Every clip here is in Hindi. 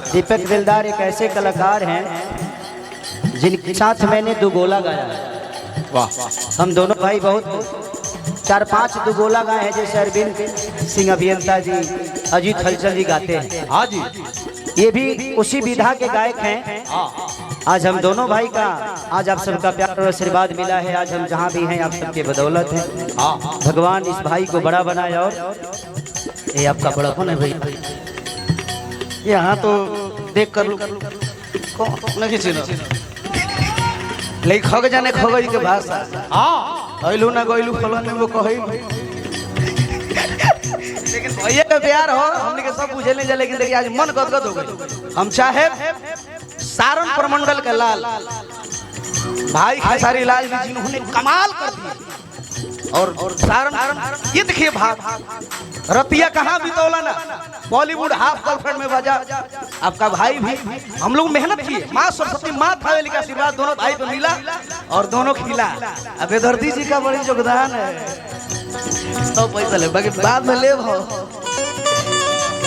दीपक दिलदार एक ऐसे कलाकार हैं जिनके साथ मैंने दुगोला गाया। वाह, हम दोनों भाई बहुत 4-5 दुगोला गाए हैं, जैसे अरविंद सिंह अभियंता जी, अजीत हलचल जी गाते हैं। हाँ जी, ये भी उसी विधा के गायक हैं। आज हम दोनों भाई का आज आप सबका प्यार और आशीर्वाद मिला है। आज हम जहाँ भी हैं आप सबके बदौलत हैं। भगवान इस भाई को बड़ा बनाए। और ये आपका बड़ापन है भाई, यहाँ तो देख कर नहीं चिन्ह ले खग जाने खगई के भाषा अइलू ना गइलू फलन में वो कहई। लेकिन भैया का प्यार हो हमने के सब बुझे नहीं जा। लेकिन देखिए आज मन गदगद हो गई। हम चाहे सारण प्रमंडल के लाल भाई खेसारी लाल जी जिन्होंने कमाल कर दिया। और सारण ये देखिए भाग रतिया कहाँ बितौला ना, बॉलीवुड हाफ गर्लफ्रेंड में बजा। आपका भाई भी हम लोग मेहनत किए, माँ सरस्वती माँ थावेली का आशीर्वाद दोनों भाई को मिला और दोनों खिला। अब बेदर्दी जी का बड़ी योगदान है। तो पैसा ले बाकी बाद में ले भाव।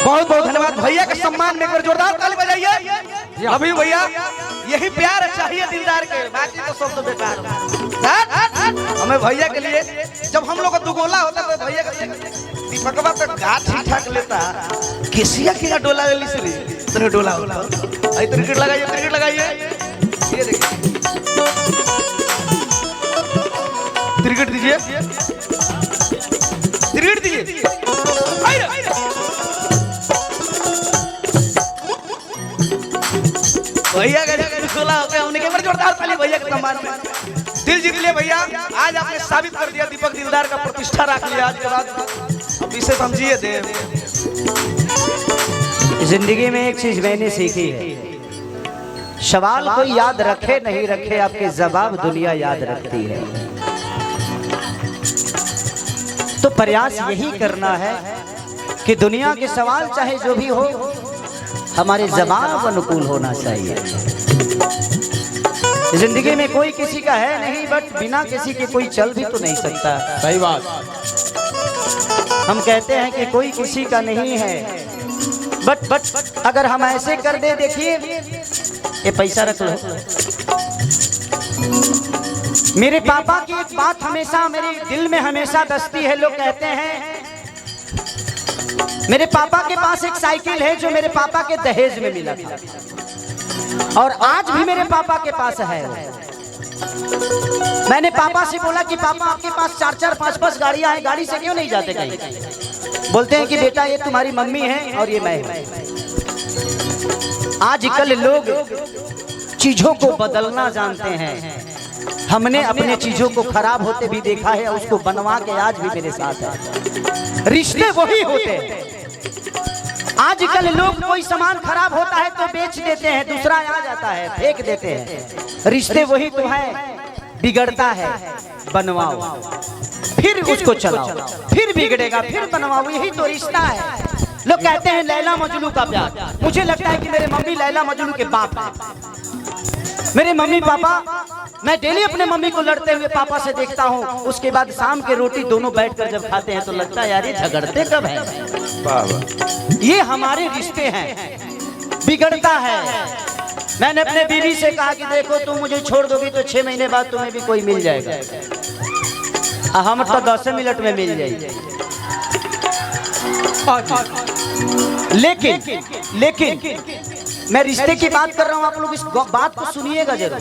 बहुत बहुत धन्यवाद भैया के सम्मान में, जोरदार ताली बजाइए। अभी भैया यही प्यार चाहिए दिलदार के, बाकी तो सब तो बेकार। हमें भैया के लिए जब हम लोग का दुगोला होता तो भैया का दीपकवा तो गा ठीक ठाक लेता, केसिया की डोला ले ली तेरे डोला होता। आई क्रिकेट लगाइए, क्रिकेट लगाइए। ये देखिए क्रिकेट दीजिए, क्रिकेट दीजिए। भैया का दुगोला होता है, उनके ऊपर जोरदार ताली भैया के सम्मान में। दिल जीत लिए भैया, आज आपने साबित कर दिया दीपक दिलदार का प्रतिष्ठा रख लिया। आज के बाद अब इसे समझिए देव। जिंदगी में एक चीज मैंने सीखी है, सवाल कोई याद रखे नहीं रखे, आपके जवाब दुनिया याद रखती है। तो प्रयास यही करना है कि दुनिया के सवाल चाहे जो भी हो, हमारे जवाब अनुकूल होना चाहिए। जिंदगी में कोई किसी का है नहीं, बट बिना किसी के कोई चल भी तो नहीं सकता। सही बात। हम कहते हैं कि कोई किसी का नहीं है, बट अगर हम ऐसे कर दे, देखिए ये पैसा रख लो। मेरे पापा की एक बात हमेशा मेरे दिल में हमेशा दसती है। लोग कहते हैं मेरे पापा के पास एक साइकिल है जो मेरे पापा के दहेज में मिला था, और आज भी मेरे पापा के पास है। मैंने पापा से बोला कि पापा आपके पास 4-4, 5-5 गाड़ियां हैं, गाड़ी से क्यों नहीं जाते कहीं? बोलते हैं कि बेटा ये तुम्हारी मम्मी है और ये मैं हूं। आजकल लोग चीजों को बदलना जानते हैं। हमने अपने चीजों को खराब होते भी देखा है, उसको बनवा के आज भी मेरे साथ है। रिश्ते वही होते हैं। आजकल लोग कोई सामान खराब होता है तो बेच देते हैं, दूसरा आ जाता है फेंक देते हैं। रिश्ते वही तो है, बिगड़ता है बनवाओ, फिर उसको चलाओ, फिर बिगड़ेगा फिर बनवाओ, यही तो रिश्ता है। लोग कहते हैं लैला मजनू का प्यार। मुझे लगता है कि मेरे मम्मी लैला मजनू के बाप है। मेरे मम्मी पापा, मैं डेली अपने मम्मी को लड़ते हुए पापा से देखता हूँ। उसके बाद शाम के रोटी दोनों बैठकर जब खाते हैं तो लगता है यार ये झगड़ते कब हैं। ये हमारे रिश्ते हैं, बिगड़ता है। मैंने अपने बीवी से कहा कि देखो तुम मुझे छोड़ दोगी तो 6 महीने बाद तुम्हें भी कोई मिल जाएगा, हम तो 10 मिनट में मिल जाएगी। लेकिन मैं रिश्ते की बात कर रहा हूँ, आप लोग इस बात को सुनिएगा जरूर।